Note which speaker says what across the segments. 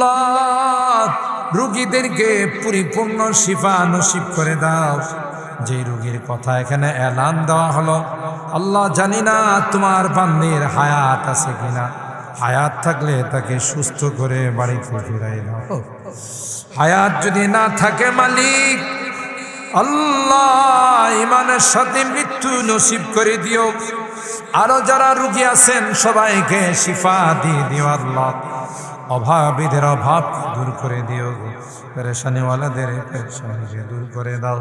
Speaker 1: আল্লাহ রোগীদেরকে পরিপূর্ণ শিফা নসিব করে দাও। যে রোগীর কথা এখানে এলান দেওয়া হলো, আল্লাহ জানি না তোমার বান্দির হায়াত আছে কিনা, হায়াত থাকলে তাকে সুস্থ করে বাড়িতে ফিরাই দাও। হায়াত যদি না থাকে মালিক আল্লাহ ইমানের সাথে মৃত্যু নসিব করে দিও। আরো যারা রোগী আছেন সবাইকে শিফা দিয়ে দিও আল্লাহ। অভাবীদের অভাব দূর করে দিও, পেরেশানিওয়ালাদের পেরেশানিকে দূর করে দাও,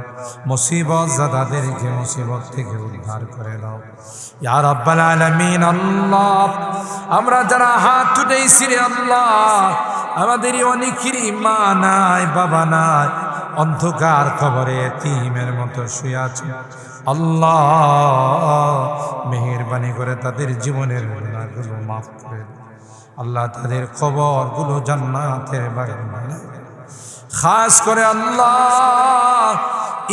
Speaker 1: মুসিবত জাদাদেরকে মুসিবত থেকে উদ্ধার করে দাও ইয়া রাব্বাল আলামিন। আল্লাহ আমরা যারা হাত উঠাইছি রে আল্লাহ, আমাদেরই অনেকেরই মা নাই বাবা নাই, অন্ধকার কবরে এতিমের মতো শুয়ে আছে। আল্লাহ মেহেরবানি করে তাদের জীবনের গুনাহগুলো মাফ করে দাও আল্লাহ, তাদের কবরগুলো জান্নাতের বাগান বানাও। খাস করে আল্লাহ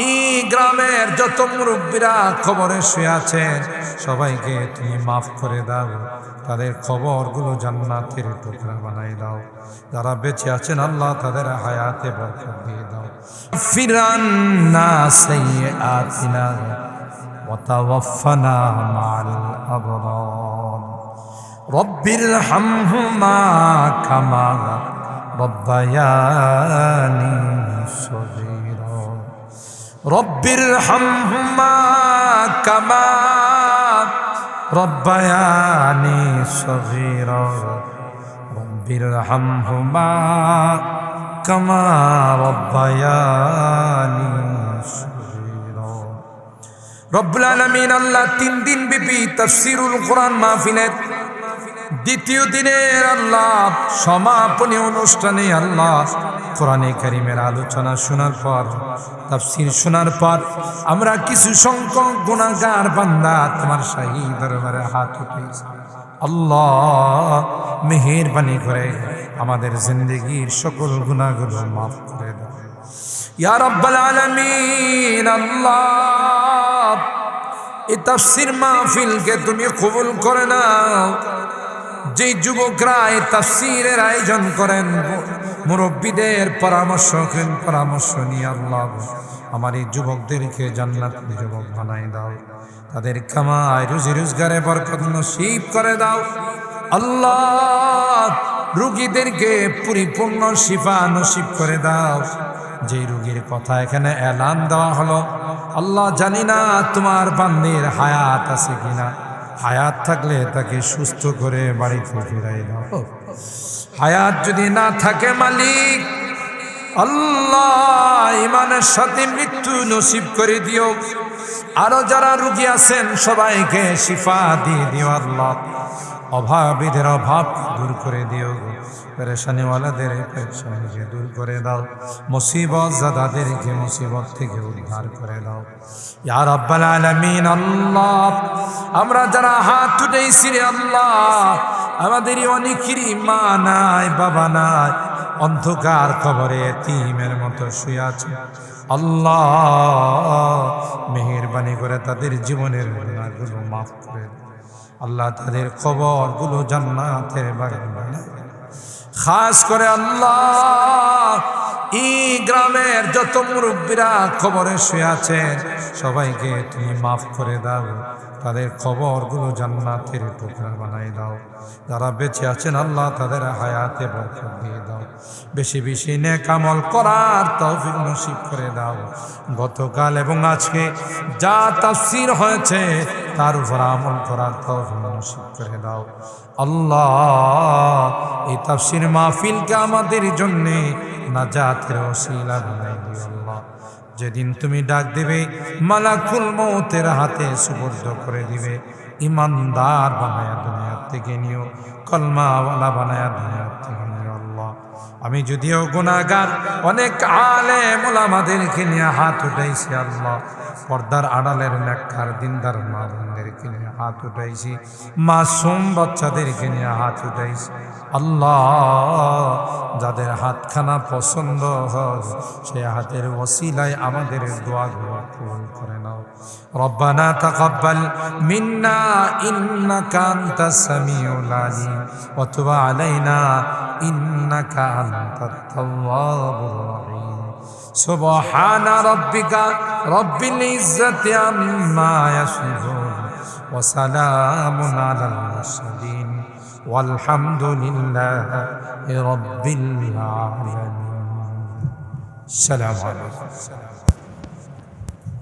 Speaker 1: এই গ্রামের যত মুরব্বীরা কবরে শুয়ে আছেন সবাইকে তুমি মাফ করে দাও, তাদের কবরগুলো জান্নাতের টুকরা বানাই দাও। যারা বেঁচে আছেন আল্লাহ তাদের হায়াতে বরকত দিয়ে দাও। ফিরান্না সাইয়্যাতিনা ওয়া তাওয়াফানা মাআল আবরার। রব্বিরহামহুমা কামা রব্বায়ানি সগীরা। রব্বিরহামহুমা কামা রব্বায়ানি সগীরা। রব্বিরহামহুমা কামা রব্বায়ানি সগীরা। রব্বুল আলামিন আল্লাহ 3 দিন ব্যাপী তাফসীরুল কোরআন মাহফিলের দ্বিতীয় দিনের আল্লাহ সমাপনী অনুষ্ঠানে আল্লাহ কোরআনে কারীমের আলোচনা শোনার পর, তাফসীর শোনার পর আমরা কিছু সংখ্যক গুনাহগার বান্দা তোমার শাহী দরবারে হাত উঠাইছি। আল্লাহ মেহেরবানি করে আমাদের জিন্দেগীর সকল গুনাহগুলো মাফ করে দাও ইয়া রাব্বাল আলামিন। আল্লাহ এই তাফসীর মাহফিলকে তুমি কবুল করে নাও। যে যুবকরা এই তাফসীরের আয়োজন করেন, মুরব্বীদের পরামর্শ নিয়ে আল্লাহ আমার এই যুবকদেরকে জান্নাতের যুবক বানাই দাও, তাদের কামাই রুজি রোজগারে বরকত নসিব করে দাও আল্লাহ। রোগীদেরকে পরিপূর্ণ শিফা নসিব করে দাও। যে রোগীর কথা এখানে এলান দেওয়া হলো, আল্লাহ জানি না তোমার বান্দির হায়াত আছে কিনা, হায়াত থাকলে তাকে সুস্থ করে বাড়িতে ফিরাই দাও। হায়াত যদি না থাকে মালিক আল্লাহ ইমানের সাথে মৃত্যু নসিব করে দিও। আরো যারা রোগী আছেন সবাইকে শিফা দিয়ে দিও আল্লাহ। অভাবীদের অভাব দূর করে দিও, পেরেশানিওয়ালাদের পেরেশানিকে দূর করে দাও, মুসিবত জাদাদেরকে মুসিবত থেকে উদ্ধার করে দাও ইয়া রাব্বাল আলামিন। আল্লাহ আমরা যারা হাত উঠাইছি রে আল্লাহ, আমাদেরই অনেকেরই মা নাই বাবা নাই, অন্ধকার কবরে এতিমের মতো শুয়ে আছে। আল্লাহ মেহেরবানি করে তাদের জীবনের গুনাহগুলো মাফ করে দাও আল্লাহ, তাদের কবরগুলো জান্নাতের বাগান বানাও। খাস করে আল্লাহ এই গ্রামের যত মুরব্বীরা কবরে শুয়ে আছেন সবাইকে তুমি মাফ করে দাও, তাদের কবরগুলো জান্নাতের টুকরা বানাই দাও। যারা বেঁচে আছেন আল্লাহ তাদের হায়াতে বরকত দিয়ে দাও, বেশি বেশি নেক আমল করার তৌফিক নসিব করে দাও। গতকাল এবং আজকে যা তাফসীর হয়েছে তার উপর আমল করার তৌফিক নসিব করে দাও আল্লাহ। এই তাফসীর মাহফিলকে আমাদের জন্য নাজাতের ওসিলা বানাই দিও আল্লাহ। যেদিন তুমি ডাক দেবে মালাকুল মউতের হাতে সুপর্দ করে দিবে, ইমানদার বানায়া দুনিয়া থেকে নিও, কলমাওয়ালা বানায়া দুনিয়া থেকে নিও আল্লাহ। আমি যদিও গুনাহগার, অনেক আলেম ওলামাদেরকে নিয়ে হাত উঠাইছি আল্লাহ, পর্দার আড়ালের নেককার দিনদার মা বোনদেরকে নিয়ে হাত উঠাইছি, মাসুম বাচ্চাদেরকে নিয়ে হাত উঠাইছি আল্লাহ। যাদের হাতখানা পছন্দ হয় সেই হাতের ওসিলায় আমাদের দোয়াগুলো কবুল করে নাও। রব্বানা তাকাব্বাল মিন্না ইন্নাকা আনতাস সামিউল আলিম ওয়া তুব আলাইনা ইন্নাকা আনতাত তাওয়াবুর রহিম। সুবহানা রাব্বিকা রাব্বিল ইজ্জাতি আম্মা ইয়াসিফুন ওয়া সালামুন আলাল মুরসালিন والحمد لله رب العالمين. السلام عليكم.